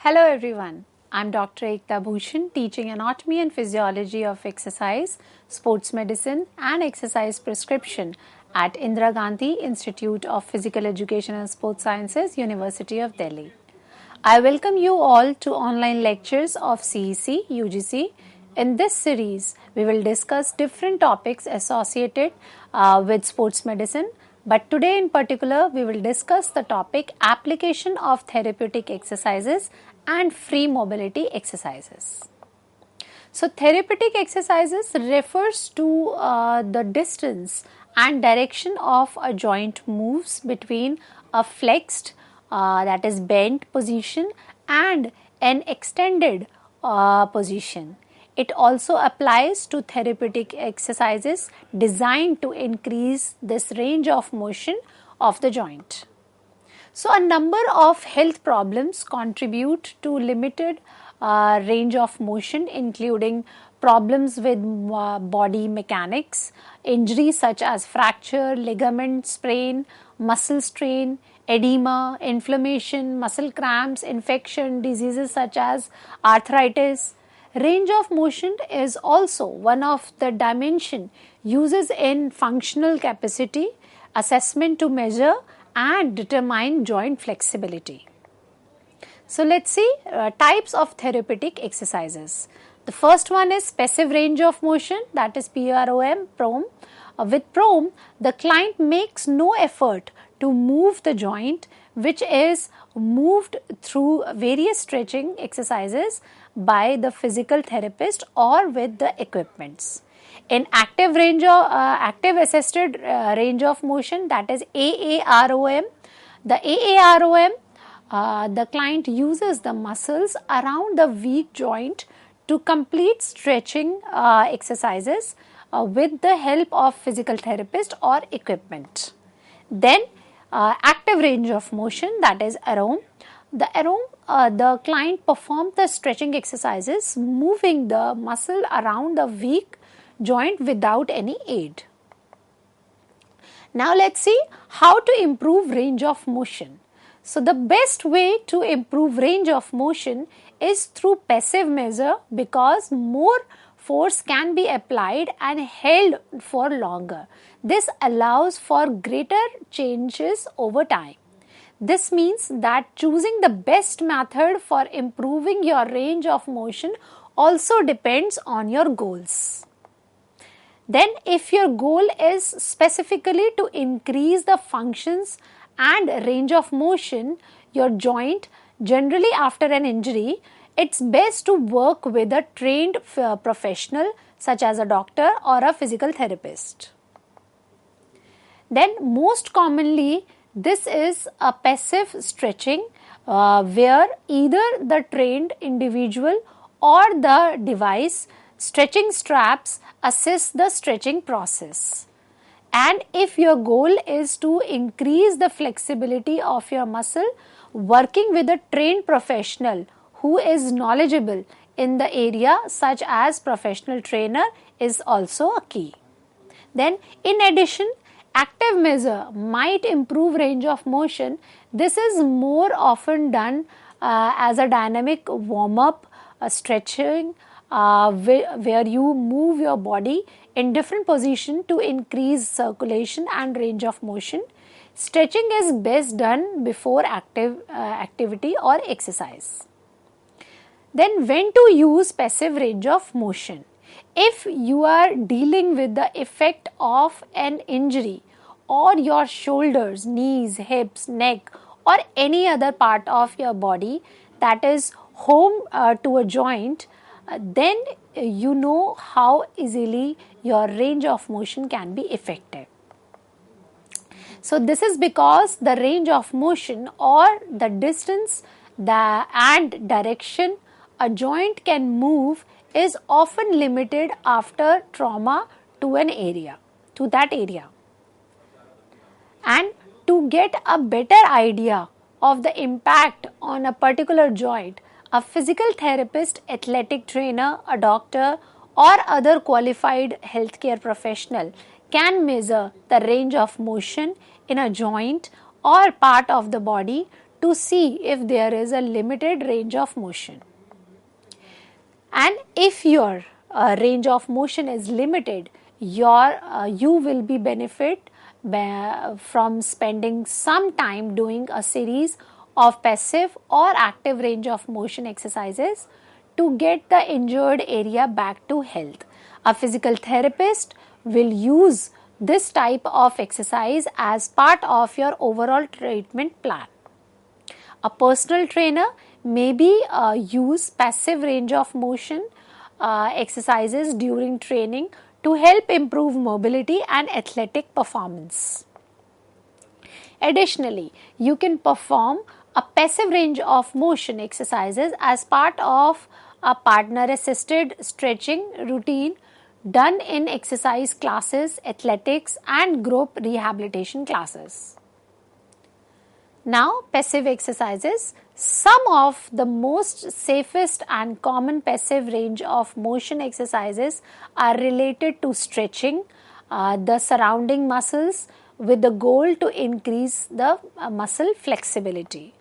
Hello everyone, I'm Dr. Ekta Bhushan, teaching anatomy and physiology of exercise, sports medicine and exercise prescription at Indira Gandhi Institute of Physical Education and Sports Sciences, University of Delhi. I welcome you all to online lectures of CEC-UGC. In this series, we will discuss different topics associated with sports medicine. But today in particular, we will discuss the topic application of therapeutic exercises and free mobility exercises. So, therapeutic exercises refers to the distance and direction of a joint moves between a flexed, that is bent position and an extended position. It also applies to therapeutic exercises designed to increase this range of motion of the joint. So, a number of health problems contribute to limited range of motion, including problems with body mechanics, injuries such as fracture, ligament sprain, muscle strain, edema, inflammation, muscle cramps, infection, diseases such as arthritis. Range of motion is also one of the dimension uses in functional capacity assessment to measure and determine joint flexibility. So, let's see types of therapeutic exercises. The first one is passive range of motion, that is PROM, PROM. With PROM, the client makes no effort to move the joint, which is moved through various stretching exercises by the physical therapist or with the equipments. In active active assisted range of motion, that is AAROM, the AAROM, the client uses the muscles around the weak joint to complete stretching exercises with the help of physical therapist or equipment. Then active range of motion, that is AROM. The AROM, the client performs the stretching exercises moving the muscle around the weak joint without any aid. Now let's see how to improve range of motion. So the best way to improve range of motion is through passive measure, because more force can be applied and held for longer. This allows for greater changes over time. This means that choosing the best method for improving your range of motion also depends on your goals. Then, if your goal is specifically to increase the functions and range of motion, your joint, generally after an injury, it's best to work with a trained professional such as a doctor or a physical therapist. Then, most commonly, this is a passive stretching where either the trained individual or the device stretching straps assist the stretching process. And if your goal is to increase the flexibility of your muscle, working with a trained professional who is knowledgeable in the area such as professional trainer is also a key. Then in addition, active measure might improve range of motion. This is more often done as a dynamic warm-up, stretching, where you move your body in different position to increase circulation and range of motion. Stretching is best done before activity or exercise. Then when to use passive range of motion? If you are dealing with the effect of an injury or your shoulders, knees, hips, neck or any other part of your body that is home to a joint, then you know how easily your range of motion can be effective. So this is because the range of motion or the distance and direction a joint can move is often limited after trauma to that area. And to get a better idea of the impact on a particular joint, a physical therapist, athletic trainer, a doctor or other qualified healthcare professional can measure the range of motion in a joint or part of the body to see if there is a limited range of motion. And if your range of motion is limited, you will be benefit from spending some time doing a series of passive or active range of motion exercises to get the injured area back to health. A physical therapist will use this type of exercise as part of your overall treatment plan. A personal trainer maybe use passive range of motion exercises during training to help improve mobility and athletic performance. Additionally, you can perform a passive range of motion exercises as part of a partner assisted stretching routine done in exercise classes, athletics and group rehabilitation classes. Now, passive exercises. Some of the most safest and common passive range of motion exercises are related to stretching the surrounding muscles with the goal to increase the muscle flexibility.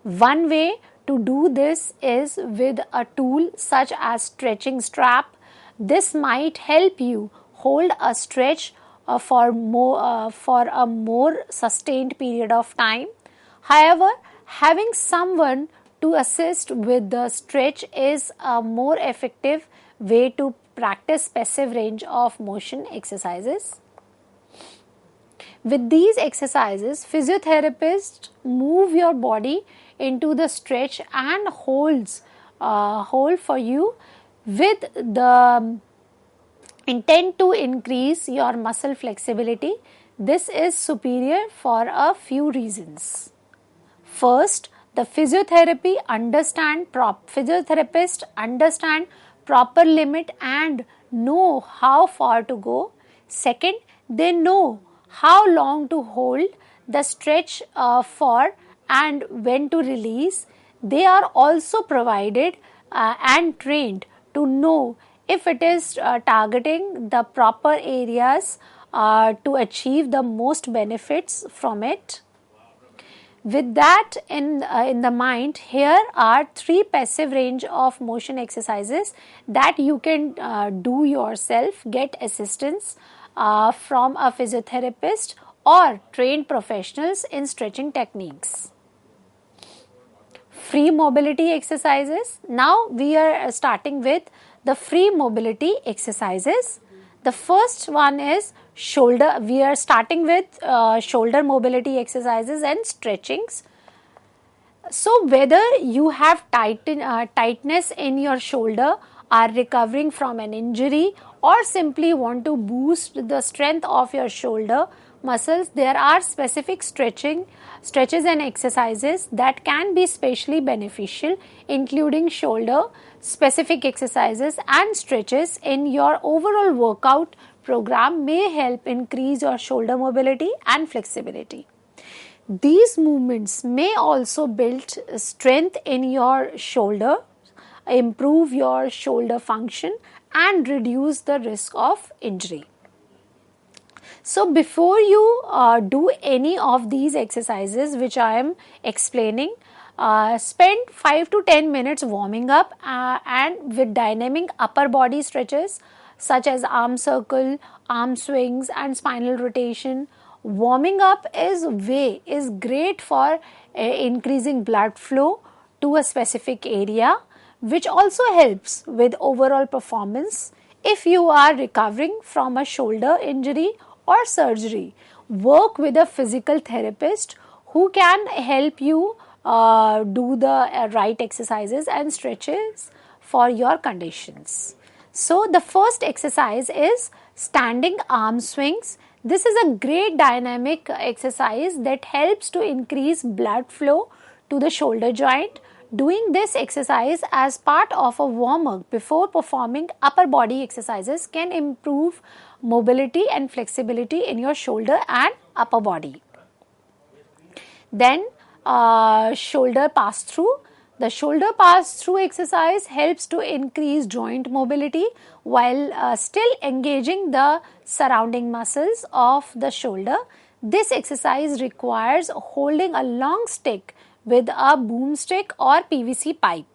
One way to do this is with a tool such as stretching strap. This might help you hold a stretch for a more sustained period of time. However, having someone to assist with the stretch is a more effective way to practice passive range of motion exercises. With these exercises, physiotherapists move your body into the stretch and hold for you with the intent to increase your muscle flexibility. This is superior for a few reasons. First, the physiotherapists understand proper limit and know how far to go. Second, they know how long to hold the stretch for and when to release. They are also provided and trained to know if it is targeting the proper areas to achieve the most benefits from it. With that in the mind, here are 3 passive range of motion exercises that you can do yourself, get assistance from a physiotherapist or trained professionals in stretching techniques. Free mobility exercises. Now we are starting with the free mobility exercises. The first one is shoulder. We are starting with shoulder mobility exercises and stretchings. So whether you have tightness in your shoulder, are recovering from an injury, or simply want to boost the strength of your shoulder muscles, there are specific stretches and exercises that can be specially beneficial, including shoulder specific exercises and stretches in your overall workout program may help increase your shoulder mobility and flexibility. These movements may also build strength in your shoulder, improve your shoulder function and reduce the risk of injury. So before you do any of these exercises which I am explaining, spend 5 to 10 minutes warming up and with dynamic upper body stretches such as arm circle, arm swings and spinal rotation. Warming up is great for increasing blood flow to a specific area, which also helps with overall performance. If you are recovering from a shoulder injury or surgery, work with a physical therapist who can help you do the right exercises and stretches for your conditions. So the first exercise is standing arm swings. This is a great dynamic exercise that helps to increase blood flow to the shoulder joint. Doing this exercise as part of a warm-up before performing upper body exercises can improve mobility and flexibility in your shoulder and upper body. Then shoulder pass-through. The shoulder pass-through exercise helps to increase joint mobility while still engaging the surrounding muscles of the shoulder. This exercise requires holding a long stick with a boomstick or PVC pipe.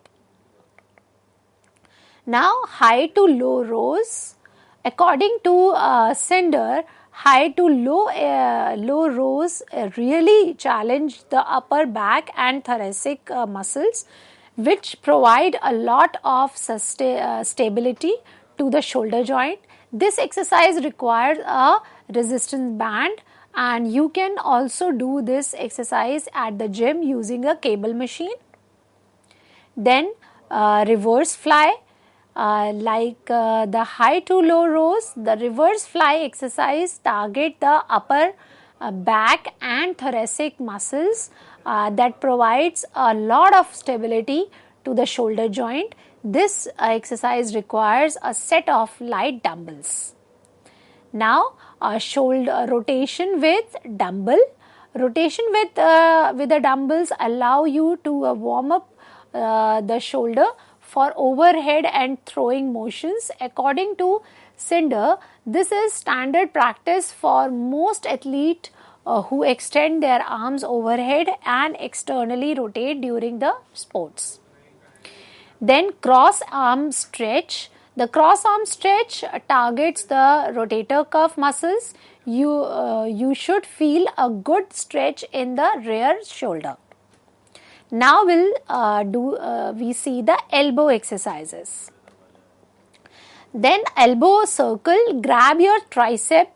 Now, high to low rows. According to Sender, high to low rows really challenge the upper back and thoracic muscles, which provide a lot of stability to the shoulder joint. This exercise requires a resistance band, and you can also do this exercise at the gym using a cable machine. Then reverse fly. The high to low rows, the reverse fly exercise target the upper back and thoracic muscles that provides a lot of stability to the shoulder joint. This exercise requires a set of light dumbbells. Now, shoulder rotation with dumbbell. Rotation with the dumbbells allow you to warm up the shoulder for overhead and throwing motions. According to Cinder, this is standard practice for most athletes who extend their arms overhead and externally rotate during the sports. Then cross arm stretch. The cross arm stretch targets the rotator cuff muscles. You should feel a good stretch in the rear shoulder. Now we see the elbow exercises. Then elbow circle, grab your tricep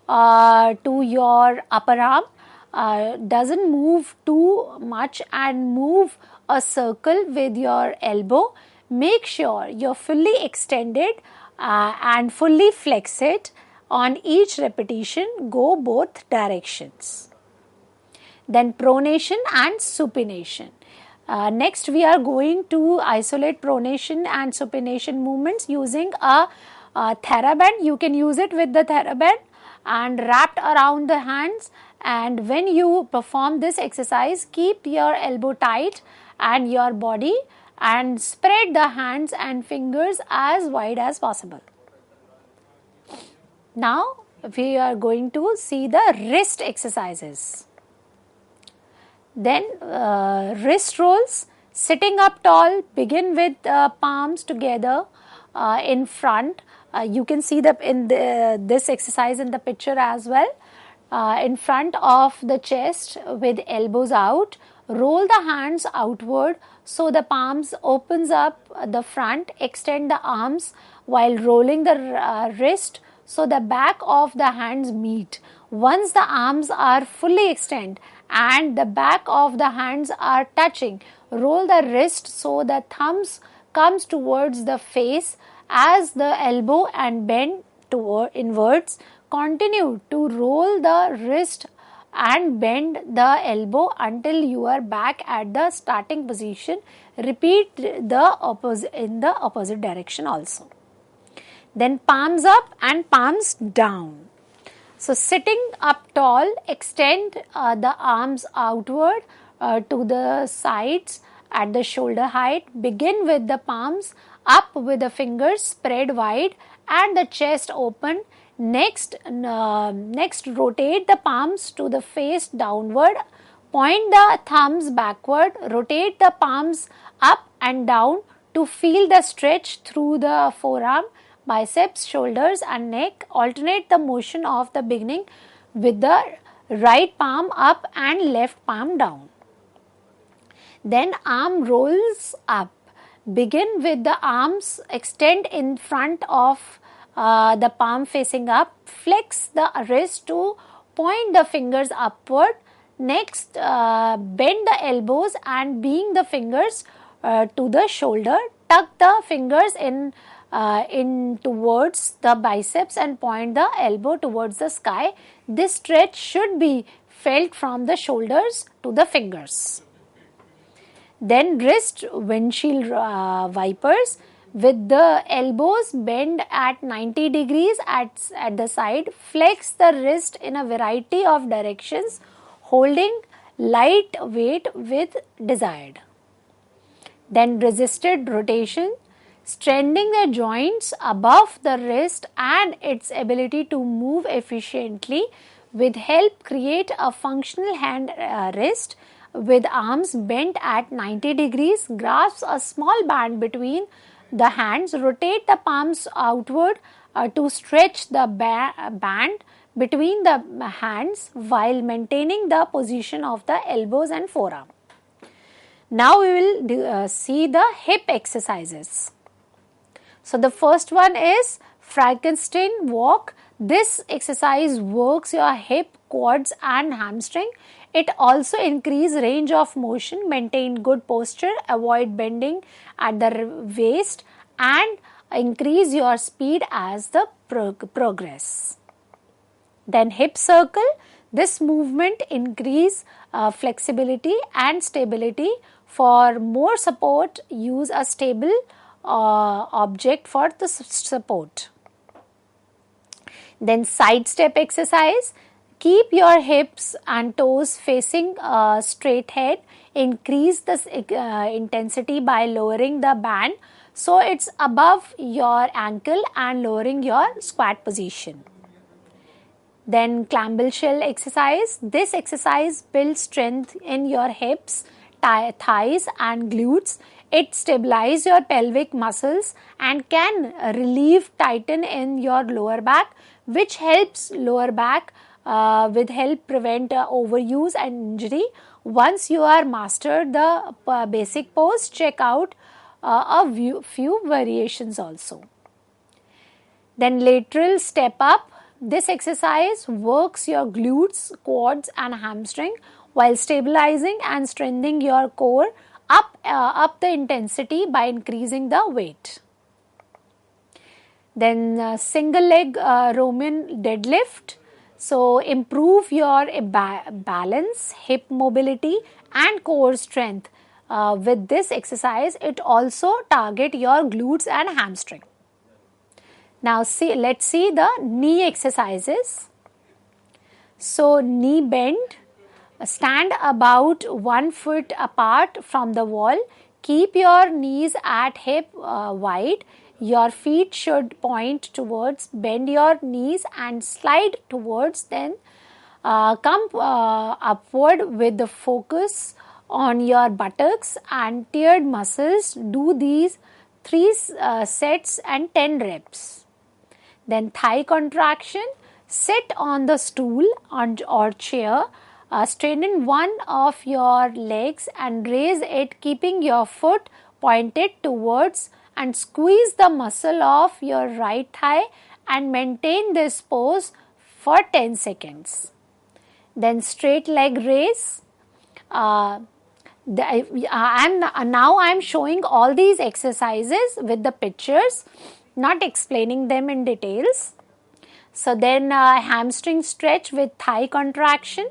to your upper arm, doesn't move too much, and move a circle with your elbow. Make sure you're fully extended and fully flex it. On each repetition, go both directions. Then pronation and supination. Next, we are going to isolate pronation and supination movements using a TheraBand. You can use it with the TheraBand and wrapped around the hands. And when you perform this exercise, keep your elbow tight and your body, and spread the hands and fingers as wide as possible. Now, we are going to see the wrist exercises. Then wrist rolls, sitting up tall, begin with palms together in front. You can see this exercise in the picture as well. In front of the chest with elbows out, roll the hands outward so the palms opens up the front, extend the arms while rolling the wrist so the back of the hands meet. Once the arms are fully extended and the back of the hands are touching, roll the wrist so the thumbs comes towards the face as the elbow and bend toward inwards. Continue to roll the wrist and bend the elbow until you are back at the starting position. Repeat the opposite direction also. Then palms up and palms down. So sitting up tall, extend the arms outward to the sides at the shoulder height. Begin with the palms up with the fingers spread wide and the chest open. Next, rotate the palms to the face downward. Point the thumbs backward. Rotate the palms up and down to feel the stretch through the forearm, biceps, shoulders and neck. Alternate the motion of the beginning with the right palm up and left palm down. Then arm rolls up. Begin with the arms extend in front of the palm facing up. Flex the wrist to point the fingers upward. Next, bend the elbows and bring the fingers to the shoulder. Tuck the fingers in towards the biceps and point the elbow towards the sky. This stretch should be felt from the shoulders to the fingers. Then wrist windshield wipers with the elbows bend at 90 degrees at the side. Flex the wrist in a variety of directions, holding light weight with desired. Then resisted rotation, strengthening the joints above the wrist and its ability to move efficiently with help create a functional hand wrist with arms bent at 90 degrees. Grasp a small band between the hands. Rotate the palms outward to stretch the band between the hands while maintaining the position of the elbows and forearm. Now we will see the hip exercises. So the first one is Frankenstein walk. This exercise works your hip, quads and hamstring. It also increases range of motion, maintain good posture, avoid bending at the waist and increase your speed as the progress. Then hip circle. This movement increase flexibility and stability. For more support, use a stable object for the support. Then side step exercise. Keep your hips and toes facing straight ahead. Increase the intensity by lowering the band so it's above your ankle and lowering your squat position. Then clamshell exercise. This exercise builds strength in your hips, thighs and glutes. It stabilizes your pelvic muscles and can relieve tighten in your lower back, which helps lower back with help prevent overuse and injury. Once you are mastered the basic pose, check out few variations also. Then lateral step up. This exercise works your glutes, quads and hamstring while stabilizing and strengthening your core. Up the intensity by increasing the weight. Then single leg Roman deadlift. So improve your balance, hip mobility and core strength. With this exercise, it also target your glutes and hamstring. Now let's see the knee exercises. So knee bend. Stand about 1 foot apart from the wall. Keep your knees at hip wide. Your feet should point towards. Bend your knees and slide towards. Then come upward with the focus on your buttocks and tiered muscles. Do these 3 sets and 10 reps. Then thigh contraction. Sit on the stool or chair. Straighten one of your legs and raise it, keeping your foot pointed towards, and squeeze the muscle of your right thigh and maintain this pose for 10 seconds. Then straight leg raise. Now I am showing all these exercises with the pictures, not explaining them in details. So then hamstring stretch with thigh contraction.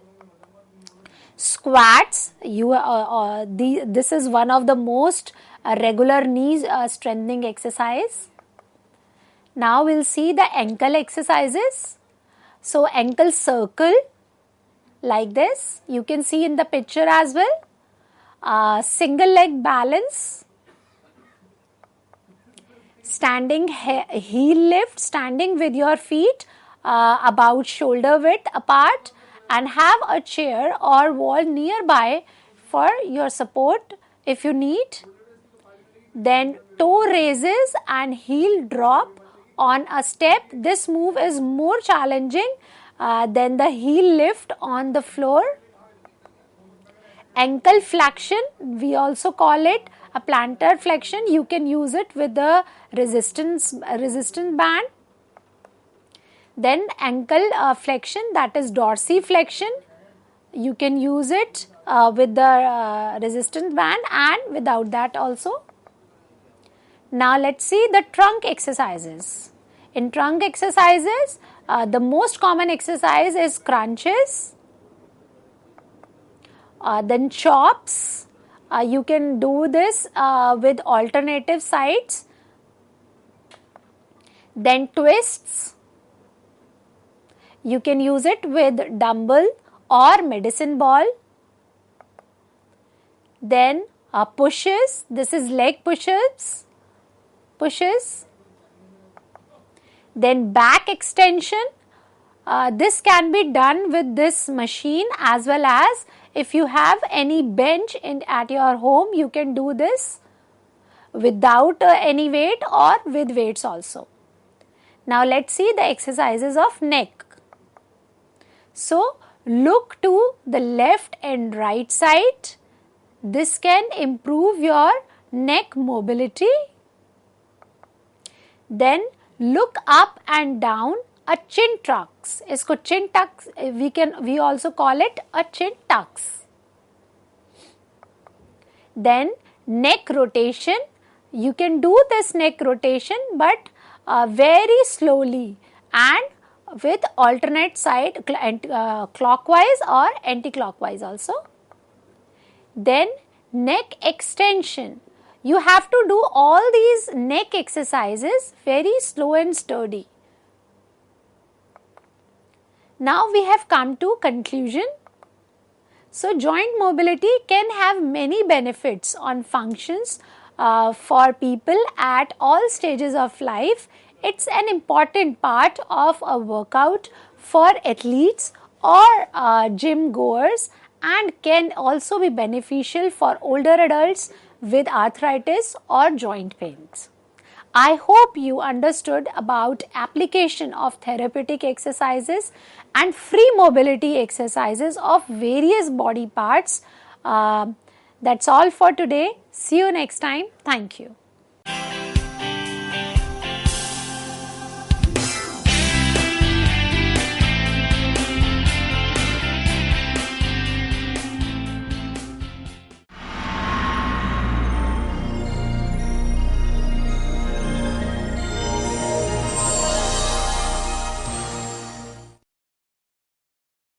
Squats. This is one of the most regular knee strengthening exercise. Now we'll see the ankle exercises. So ankle circle like this. You can see in the picture as well. Single leg balance. Standing heel lift. Standing with your feet about shoulder width apart. And have a chair or wall nearby for your support if you need. Then toe raises and heel drop on a step. This move is more challenging than the heel lift on the floor. Ankle flexion, we also call it a plantar flexion. You can use it with the resistance band. Then ankle flexion, that is dorsiflexion. You can use it with the resistance band and without that also. Now let's see the trunk exercises. In trunk exercises, the most common exercise is crunches. Then chops. You can do this with alternative sides. Then twists. You can use it with dumbbell or medicine ball. Then pushes. This is leg pushes. Then back extension. This can be done with this machine, as well as if you have any bench at your home, you can do this without any weight or with weights also. Now let's see the exercises of neck. So look to the left and right side. This can improve your neck mobility. Then look up and down, a chin tucks. इसको chin tucks we also call it a chin tucks. Then neck rotation. You can do this neck rotation, but very slowly and with alternate side clockwise or anti-clockwise also. Then neck extension. You have to do all these neck exercises very slow and sturdy. Now we have come to conclusion. So joint mobility can have many benefits on functions for people at all stages of life. It's an important part of a workout for athletes or gym goers, and can also be beneficial for older adults with arthritis or joint pains. I hope you understood about application of therapeutic exercises and free mobility exercises of various body parts. That's all for today. See you next time. Thank you.